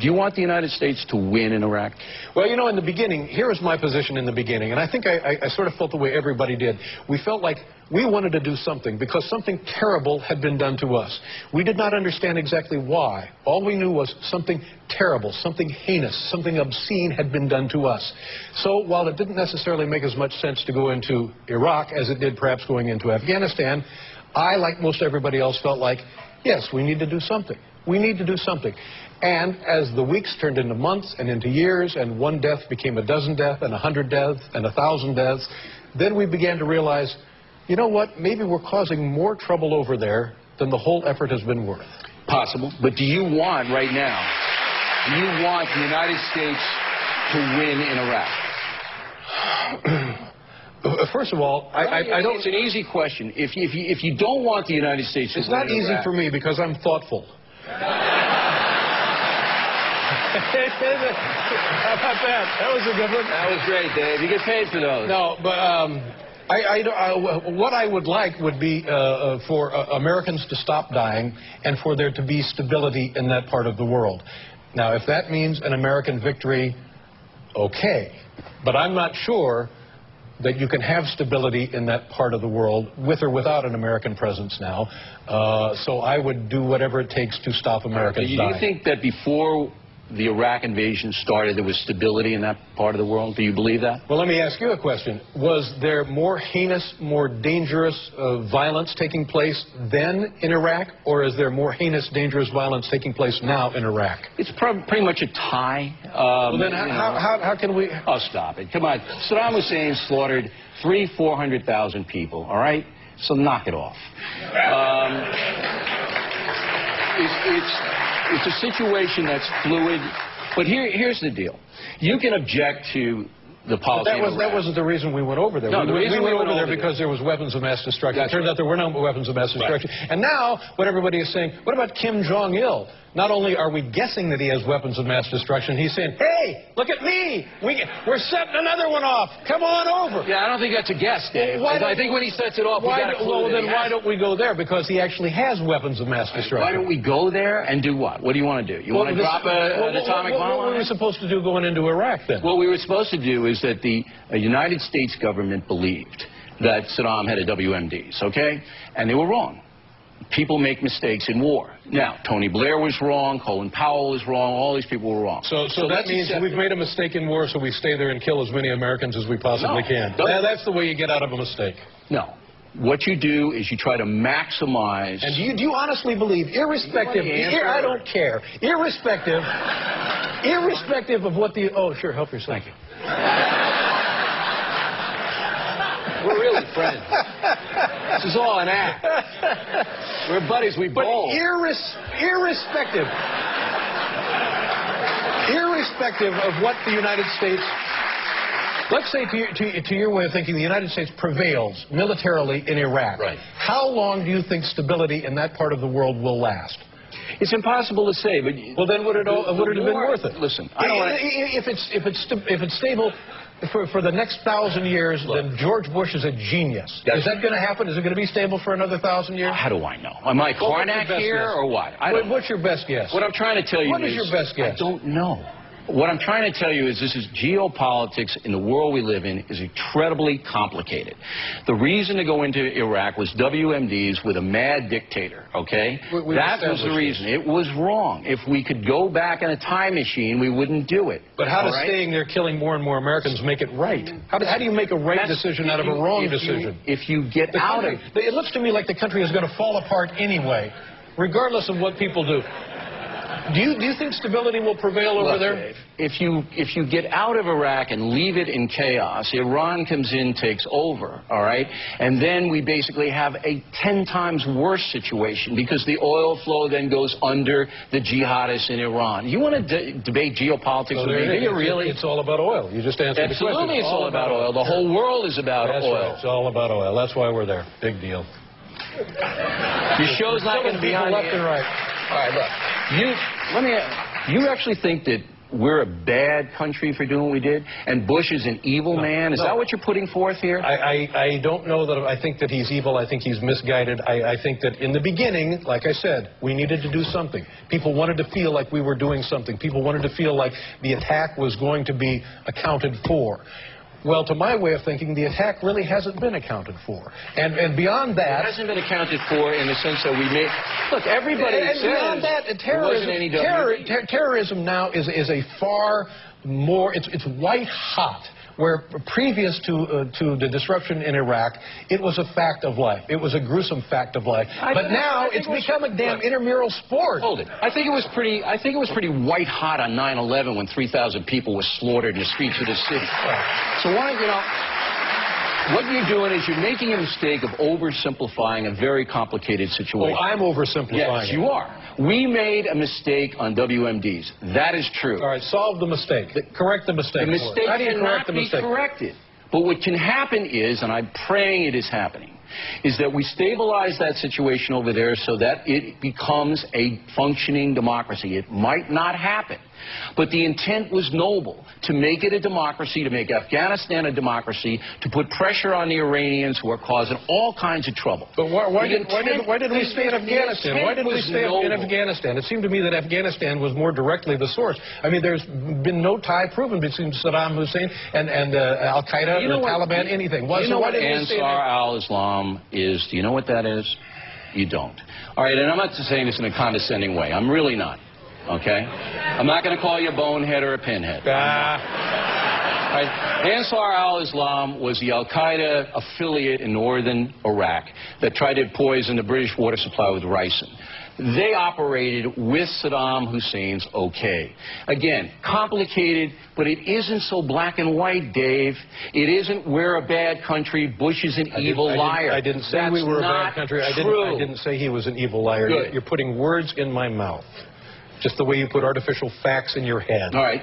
Do you want the United States to win in Iraq? Well, you know, in the beginning, here was my position in the beginning, and I think I sort of felt the way everybody did. We felt like we wanted to do something because something terrible had been done to us. We did not understand exactly why. All we knew was something terrible, something heinous, something obscene had been done to us. So while it didn't necessarily make as much sense to go into Iraq as it did perhaps going into Afghanistan, I, like most everybody else, felt like, yes, we need to do something. We need to do something. And as the weeks turned into months and into years, and one death became a dozen deaths, and 100 deaths, and 1,000 deaths, then we began to realize, you know what, maybe we're causing more trouble over there than the whole effort has been worth. Possible. But do you want, right now, do you want the United States to win in Iraq? First of all, I don't... It's an easy question. If you don't want the United States to win in Iraq... It's not easy for me because I'm thoughtful. How about that? That was a good one. That was great, Dave. You get paid for those. No, but what I would like would be for Americans to stop dying and for there to be stability in that part of the world. Now, if that means an American victory, okay. But I'm not sure that you can have stability in that part of the world with or without an American presence now. So I would do whatever it takes to stop Americans dying. Do you think that before the Iraq invasion started, there was stability in that part of the world? Do you believe that? Well, let me ask you a question. Was there more heinous, more dangerous violence taking place then in Iraq, or is there more heinous, dangerous violence taking place now in Iraq? It's pretty much a tie. Well, then how can we... Oh, stop it. Come on. Saddam Hussein slaughtered 400,000 people, all right? So knock it off. It's a situation that's fluid, but here's the deal. You can object to the policy of Iraq. That wasn't the reason we went over there. No, we went over there because there was weapons of mass destruction. It turns out there were no weapons of mass destruction. Right. And now, what everybody is saying, what about Kim Jong-il? Not only are we guessing that he has weapons of mass destruction, he's saying, hey, look at me. We're setting another one off. Come on over. Yeah, I don't think that's a guess, Dave. I think when he sets it off, we got a clue. Well, then why don't we go there? Because he actually has weapons of mass destruction. Why don't we go there and do what? What do you want to do? You want to drop an atomic bomb? What were we supposed to do going into Iraq then? What we were supposed to do is that the United States government believed that Saddam had a WMDs, okay? And they were wrong. People make mistakes in war. Now, Tony Blair was wrong, Colin Powell was wrong, all these people were wrong. So that means we've made a mistake in war, so we stay there and kill as many Americans as we possibly can. That's the way you get out of a mistake. No. What you do is you try to maximize... And do you honestly believe, irrespective... I don't care. Irrespective of what the... Oh, sure, help yourself. Thank you. We're really friends. This is all an act. We're buddies, we bowl. But irrespective of what the United States... Let's say, to your way of thinking, the United States prevails militarily in Iraq. Right. How long do you think stability in that part of the world will last? It's impossible to say, but... Well, then would it have been worth it? Listen, I don't want to... If it's stable... For the next 1,000 years, then George Bush is a genius. Is that going to happen? Is it going to be stable for another 1,000 years? How do I know? Am I Karnak here or what? What's your best guess? What I'm trying to tell you is... What is your best guess? I don't know. What I'm trying to tell you is this is geopolitics in the world we live in is incredibly complicated. The reason to go into Iraq was WMDs with a mad dictator, okay? That was the reason. It was wrong. If we could go back in a time machine, we wouldn't do it. But how does staying there killing more and more Americans make it right? How do you make a right decision out of a wrong decision? If you get out of it. It looks to me like the country is going to fall apart anyway, regardless of what people do. Do you think stability will prevail over there? Dave, if you get out of Iraq and leave it in chaos, Iran comes in, takes over, all right? And then we basically have a 10 times worse situation because the oil flow then goes under the jihadists in Iran. You want to debate geopolitics with me? Really? It's all about oil. You just answered the question. Absolutely, it's all about oil. The whole world is about oil. Right. It's all about oil. That's why we're there. Big deal. Your show's not going to be on left and right. All right, look. You actually think that we're a bad country for doing what we did, and Bush is an evil man? Is that what you're putting forth here? I don't know that I think that he's evil. I think he's misguided. I think that in the beginning, like I said, we needed to do something. People wanted to feel like we were doing something. People wanted to feel like the attack was going to be accounted for. Well, to my way of thinking, the attack really hasn't been accounted for. And beyond that... It hasn't been accounted for in the sense that we made... Look, everybody says beyond that, terrorism now is a far more... It's white hot. Where previous to the disruption in Iraq, it was a fact of life. It was a gruesome fact of life. But now it's become a damn intramural sport. Hold it. I think it was pretty white hot on 9/11 when 3,000 people were slaughtered in the streets of the city. So why, what you're doing is you're making a mistake of oversimplifying a very complicated situation. Oh, I'm oversimplifying. Yes, you are. We made a mistake on WMDs. That is true. All right, solve the mistake. Correct the mistake. The mistake cannot be corrected. But what can happen is, and I'm praying it is happening, is that we stabilize that situation over there so that it becomes a functioning democracy. It might not happen, but the intent was noble, to make it a democracy, to make Afghanistan a democracy, to put pressure on the Iranians who are causing all kinds of trouble. But why did we stay in Afghanistan? Why did we stay in Afghanistan? It seemed to me that Afghanistan was more directly the source. I mean, there's been no tie proven between Saddam Hussein and Al-Qaeda or the Taliban, anything. You know what Ansar al-Islam is? Do you know what that is? You don't. All right, and I'm not saying this in a condescending way. I'm really not. Okay? I'm not going to call you a bonehead or a pinhead. Right. Ansar al-Islam was the al-Qaeda affiliate in northern Iraq that tried to poison the British water supply with ricin. They operated with Saddam Hussein's okay. Again, complicated, but it isn't so black and white, Dave. It isn't we're a bad country, Bush is an evil liar. I didn't say we were a bad country. I didn't say he was an evil liar. Good. You're putting words in my mouth. Just the way you put artificial facts in your head. All right.